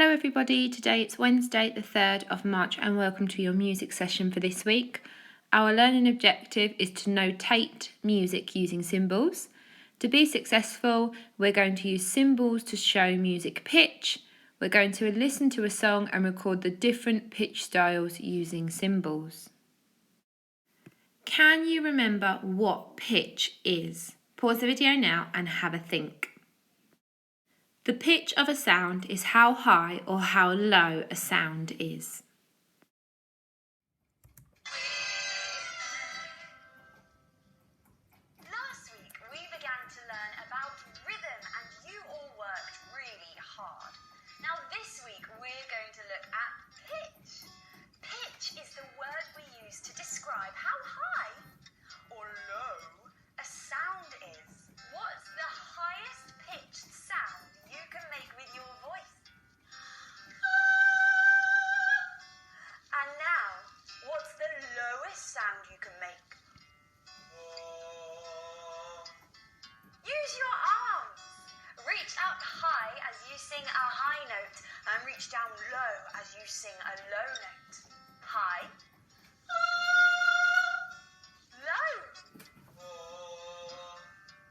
Hello everybody, today it's Wednesday the 3rd of March and welcome to your music session for this week. Our learning objective is to notate music using symbols. To be successful, we're going to use symbols to show music pitch. We're going to listen to a song and record the different pitch styles using symbols. Can you remember what pitch is? Pause the video now and have a think. The pitch of a sound is how high or how low a sound is. Last week we began to learn about rhythm and you all worked really hard. Now this week we're going to look at pitch. Pitch is the word we use to describe how high or low a sound is. What's the highest pitched sound you can make with your voice? And now, what's the lowest sound you can make? Use your arms. Reach up high as you sing a high note and reach down low as you sing a low note. High. Low.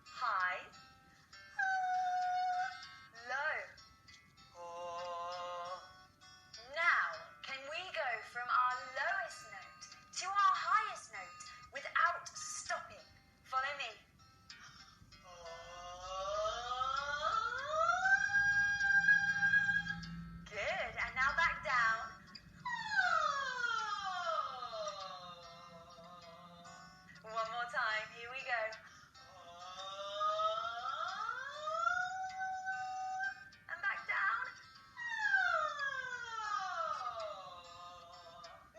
High. Low. Now, can we go from our lowest note to our highest note without stopping? Follow me. Good, and now back down. One more time, here we go. And back down.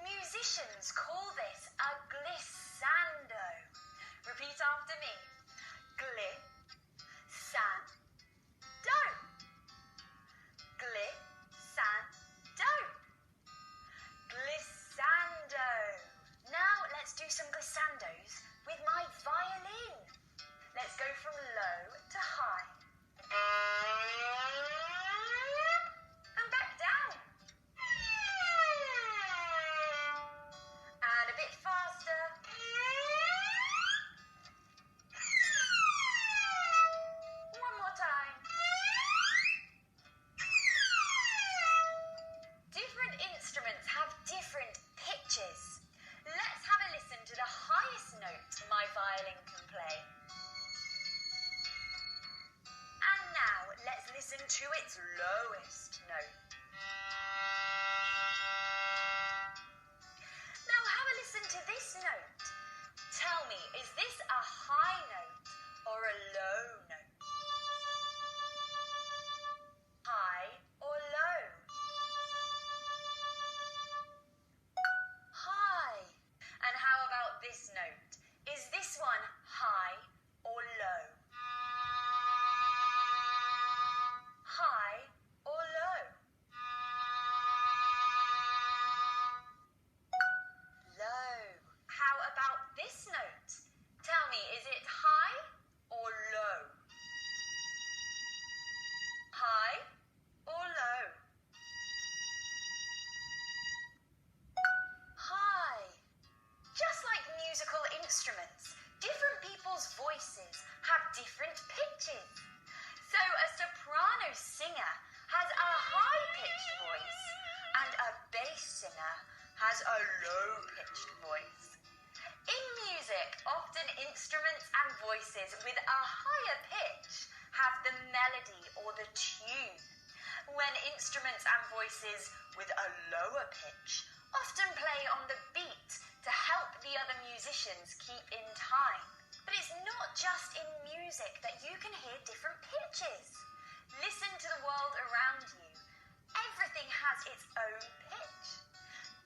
Musicians call this a glissando. Repeat after me. Glissando. Glissando. Glissando. Now let's do some glissandos with my violin. Let's go from low to high. And back down. And a bit faster. One more time. Different instruments have different pitches. Let's have a listen to the highest note my violin can play. And now let's listen to its lowest note. Now have a listen to this note. Tell me, is this a high note or a low note? High or low? High. And how about this note? Is this one high or low? High or low? Low. How about this note? Tell me, is it high or low? High or low? High. Just like musical instruments, different people's voices have different pitches. So a soprano singer has a high-pitched voice and a bass singer has a low-pitched voice. In music, often instruments and voices with a higher pitch have the melody or the tune, when instruments and voices with a lower pitch often play on the beat to help the other musicians keep in time. But it's not just in music that you can hear different pitches. Listen to the world around you. Everything has its own pitch.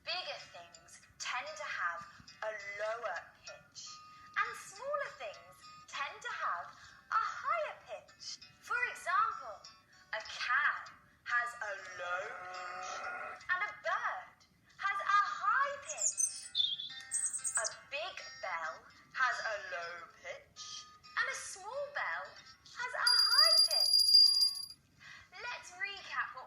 Bigger things tend to have a lower pitch, and smaller things tend to have a higher pitch. For example, a cow has a low pitch, and a bird has a high pitch. A big bell has a low pitch, and a small bell has a high pitch. Let's recap what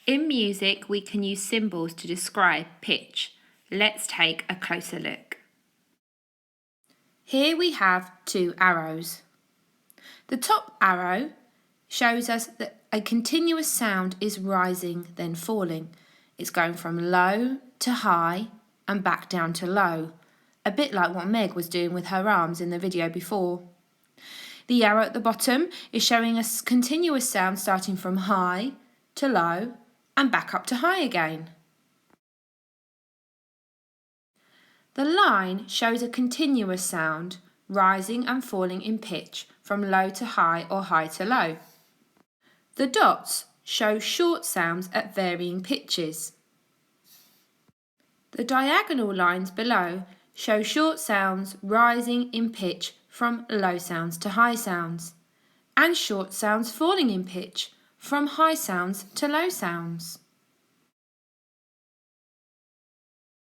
In music, we can use symbols to describe pitch. Let's take a closer look. Here we have two arrows. The top arrow shows us that a continuous sound is rising then falling. It's going from low to high and back down to low, a bit like what Meg was doing with her arms in the video before. The arrow at the bottom is showing us continuous sound starting from high to low and back up to high again. The line shows a continuous sound, rising and falling in pitch from low to high or high to low. The dots show short sounds at varying pitches. The diagonal lines below show short sounds rising in pitch from low sounds to high sounds, and short sounds falling in pitch from high sounds to low sounds.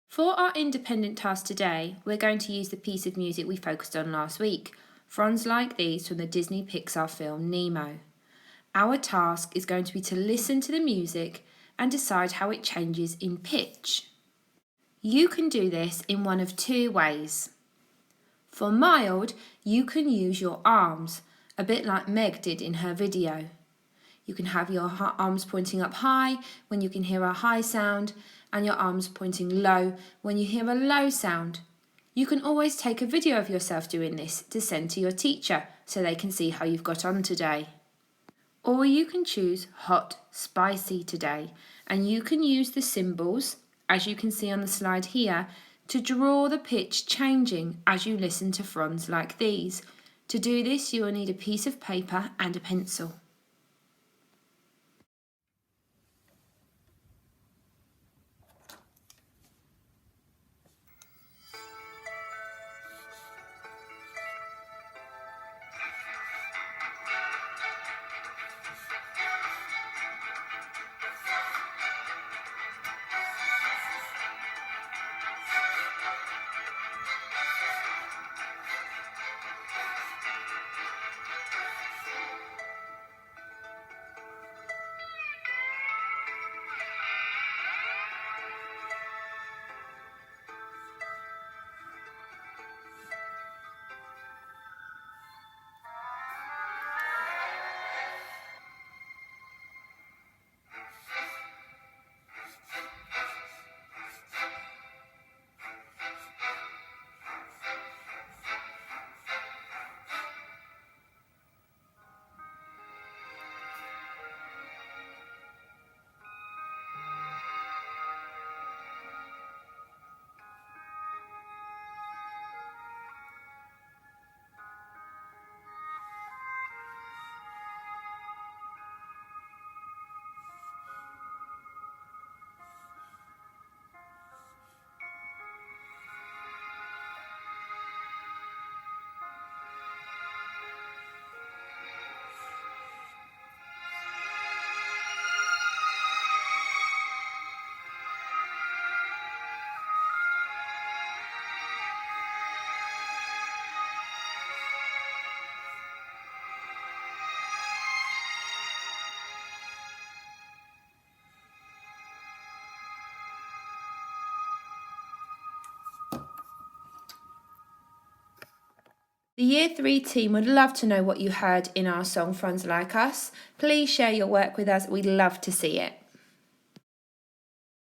For our independent task today, we're going to use the piece of music we focused on last week, Fronds Like These from the Disney Pixar film Nemo. Our task is going to be to listen to the music and decide how it changes in pitch. You can do this in one of two ways. For mild, you can use your arms, a bit like Meg did in her video. You can have your arms pointing up high when you can hear a high sound, and your arms pointing low when you hear a low sound. You can always take a video of yourself doing this to send to your teacher so they can see how you've got on today. Or you can choose hot, spicy today, and you can use the symbols, as you can see on the slide here, to draw the pitch changing as you listen to Fronds Like These. To do this, you will need a piece of paper and a pencil. The Year 3 team would love to know what you heard in our song Fronds Like Us. Please share your work with us, we'd love to see it.